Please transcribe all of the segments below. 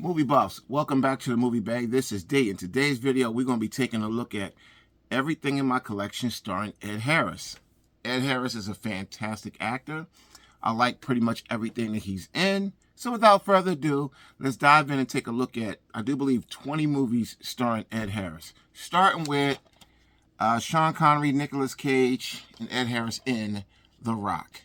Movie buffs, welcome back to the Movie Bag. This is D. In today's video, we're going to be taking a look at everything in my collection starring Ed Harris. Ed Harris is a fantastic actor. I like pretty much everything that he's in. So without further ado, let's dive in and take a look at, I do believe, 20 movies starring Ed Harris. Starting with Sean Connery, Nicolas Cage, and Ed Harris in The Rock.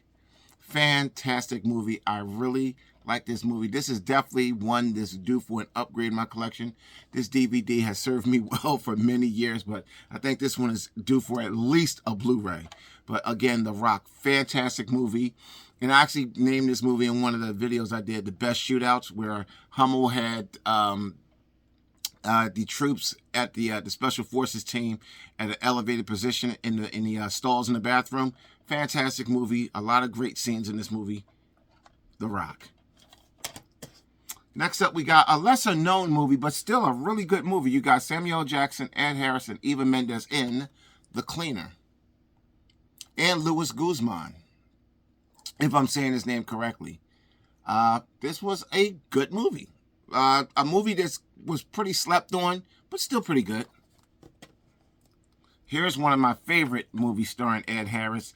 Fantastic movie. I really like this movie. This is definitely one that's due for an upgrade in my collection. This DVD has served me well for many years, but I think this one is due for at least a Blu-ray. But again, The Rock, fantastic movie. And I actually named this movie in one of the videos I did, The Best Shootouts, where Hummel had the troops at the Special Forces team at an elevated position in the stalls in the bathroom. Fantastic movie. A lot of great scenes in this movie. The Rock. Next up, we got a lesser-known movie, but still a really good movie. You got Samuel L. Jackson, Ed Harris, and Eva Mendes in The Cleaner. And Luis Guzman, if I'm saying his name correctly. This was a good movie. A movie that was pretty slept on, but still pretty good. Here's one of my favorite movies starring Ed Harris.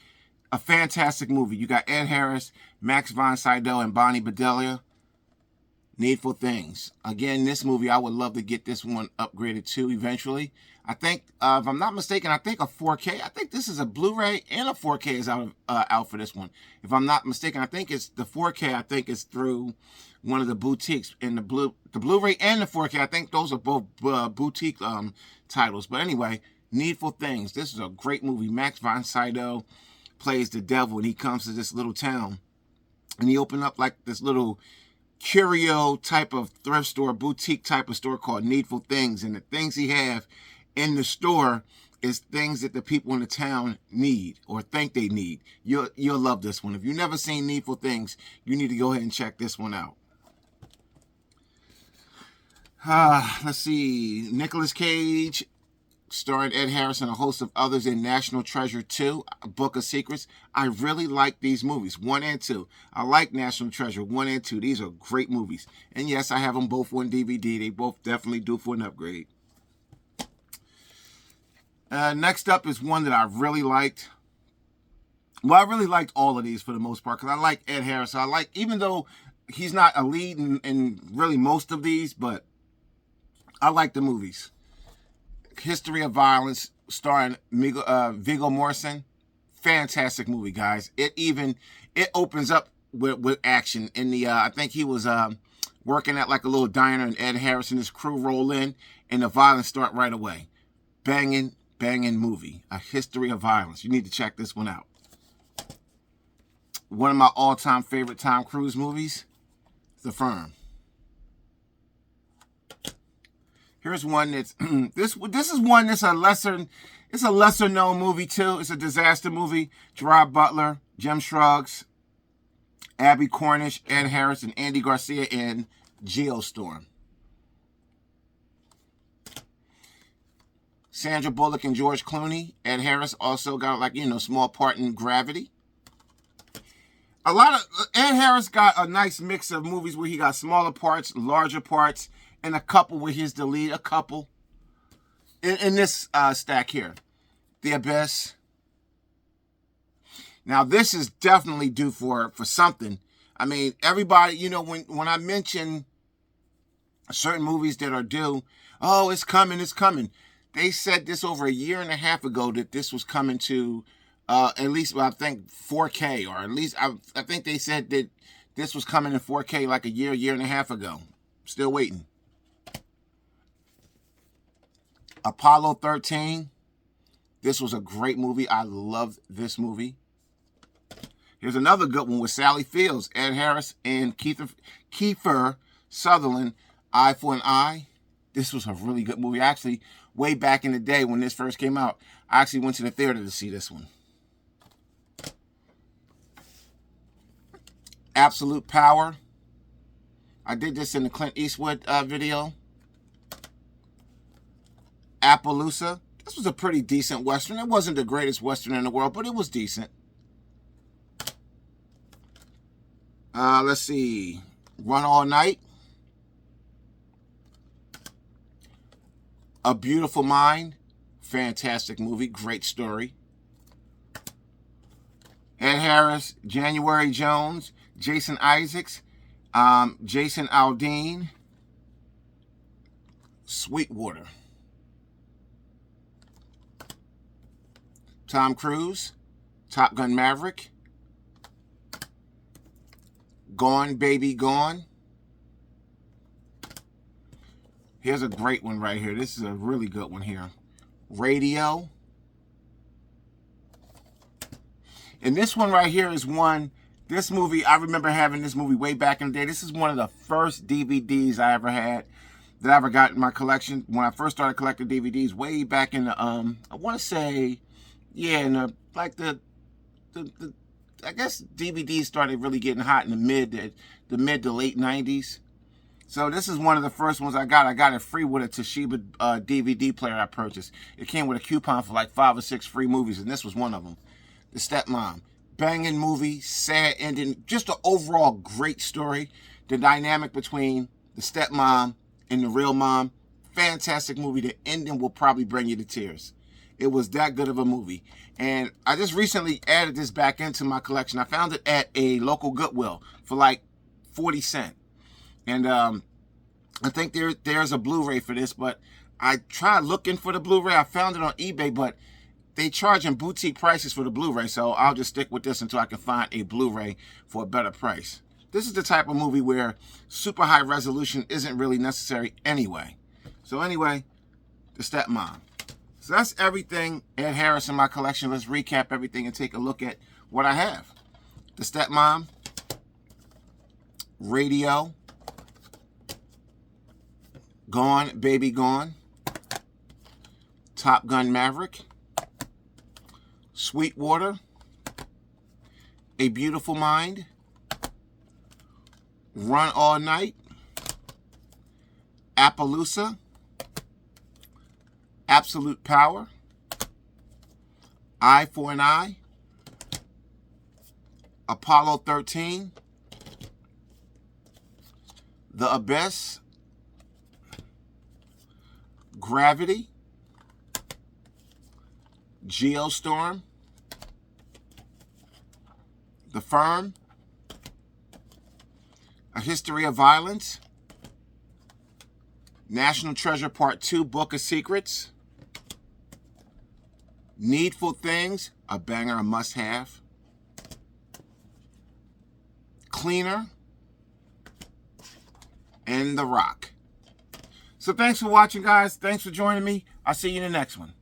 A fantastic movie. You got Ed Harris, Max von Sydow, and Bonnie Bedelia. Needful Things. Again, this movie, I would love to get this one upgraded too eventually. I think, if I'm not mistaken, I think a 4K. I think this is a Blu-ray and a 4K is out for this one. If I'm not mistaken, I think it's the 4K. I think it's through one of the boutiques. And the Blu-ray and the 4K, I think those are both boutique titles. But anyway, Needful Things. This is a great movie. Max von Sydow plays the devil, and he comes to this little town, and he opened up like this little curio type of thrift store, boutique type of store called Needful Things. And the things he have in the store is things that the people in the town need or think they need. You'll love this one. If you've never seen Needful Things, you need to go ahead and check this one out. Let's see. Nicolas Cage, starring Ed Harris and a host of others in National Treasure 2, Book of Secrets. I really like these movies, 1 and 2. I like National Treasure 1 and 2. These are great movies. And yes, I have them both on DVD. They both definitely due for an upgrade. Next up is one that I really liked. Well, I really liked all of these for the most part because I like Ed Harris. I like, even though he's not a lead in really most of these, but I like the movies. History of Violence, starring Viggo Mortensen. Fantastic movie, guys. It opens up with action. In the I think he was working at like a little diner, and Ed Harris and his crew roll in, and the violence start right away. Banging movie. A History of Violence. You need to check this one out. One of my all-time favorite Tom Cruise movies, The Firm. Here's one that's this is one that's a lesser known movie too. It's a disaster movie. Gerard Butler, Jim Shrugs, Abby Cornish, Ed Harris, and Andy Garcia in Geostorm. Sandra Bullock and George Clooney. Ed Harris also got small part in Gravity. Ed Harris got a nice mix of movies where he got smaller parts, larger parts, and a couple where he's the lead. A couple in this stack here. The Abyss. Now this is definitely due for something. I mean, everybody, when I mention certain movies that are due, oh, it's coming. They said this over a year and a half ago that this was coming to at least, I think, 4K, or at least I think they said that this was coming in 4K like a year and a half ago. Still waiting. Apollo 13. This was a great movie. I loved this movie. Here's another good one with Sally Fields, Ed Harris, and Kiefer Sutherland, Eye for an Eye. This was a really good movie. Actually, way back in the day when this first came out, I actually went to the theater to see this one. Absolute Power. I did this in the Clint Eastwood video. Appaloosa. This was a pretty decent Western. It wasn't the greatest Western in the world, but it was decent. Let's see. Run All Night. A Beautiful Mind, fantastic movie, great story. Ed Harris, January Jones, Jason Isaacs, Jason Aldean, Sweetwater. Tom Cruise, Top Gun Maverick, Gone Baby Gone. Here's a great one right here. This is a really good one here. Radio. And this one right here is one, this movie, I remember having this movie way back in the day. This is one of the first DVDs I ever had, that I ever got in my collection. When I first started collecting DVDs way back in the, I want to say, yeah, in the, like the I guess DVDs started really getting hot in the mid to late 90s. So this is one of the first ones I got. I got it free with a Toshiba DVD player I purchased. It came with a coupon for like 5 or 6 free movies, and this was one of them. The Stepmom. Banging movie, sad ending, just an overall great story. The dynamic between the stepmom and the real mom, fantastic movie. The ending will probably bring you to tears. It was that good of a movie. And I just recently added this back into my collection. I found it at a local Goodwill for like 40 cents. And I think there's a Blu-ray for this, but I tried looking for the Blu-ray. I found it on eBay, but they charging boutique prices for the Blu-ray, so I'll just stick with this until I can find a Blu-ray for a better price. This is the type of movie where super high resolution isn't really necessary anyway. So anyway, The Stepmom. So that's everything Ed Harris in my collection. Let's recap everything and take a look at what I have. The Stepmom, Radio, Gone Baby Gone, Top Gun Maverick, Sweetwater, A Beautiful Mind, Run All Night, Appaloosa, Absolute Power, Eye for an Eye, Apollo 13, The Abyss, Gravity, Geostorm, The Firm, A History of Violence, National Treasure Part 2, Book of Secrets, Needful Things, a banger, a must-have, Cleaner, and The Rock. So thanks for watching, guys. Thanks for joining me. I'll see you in the next one.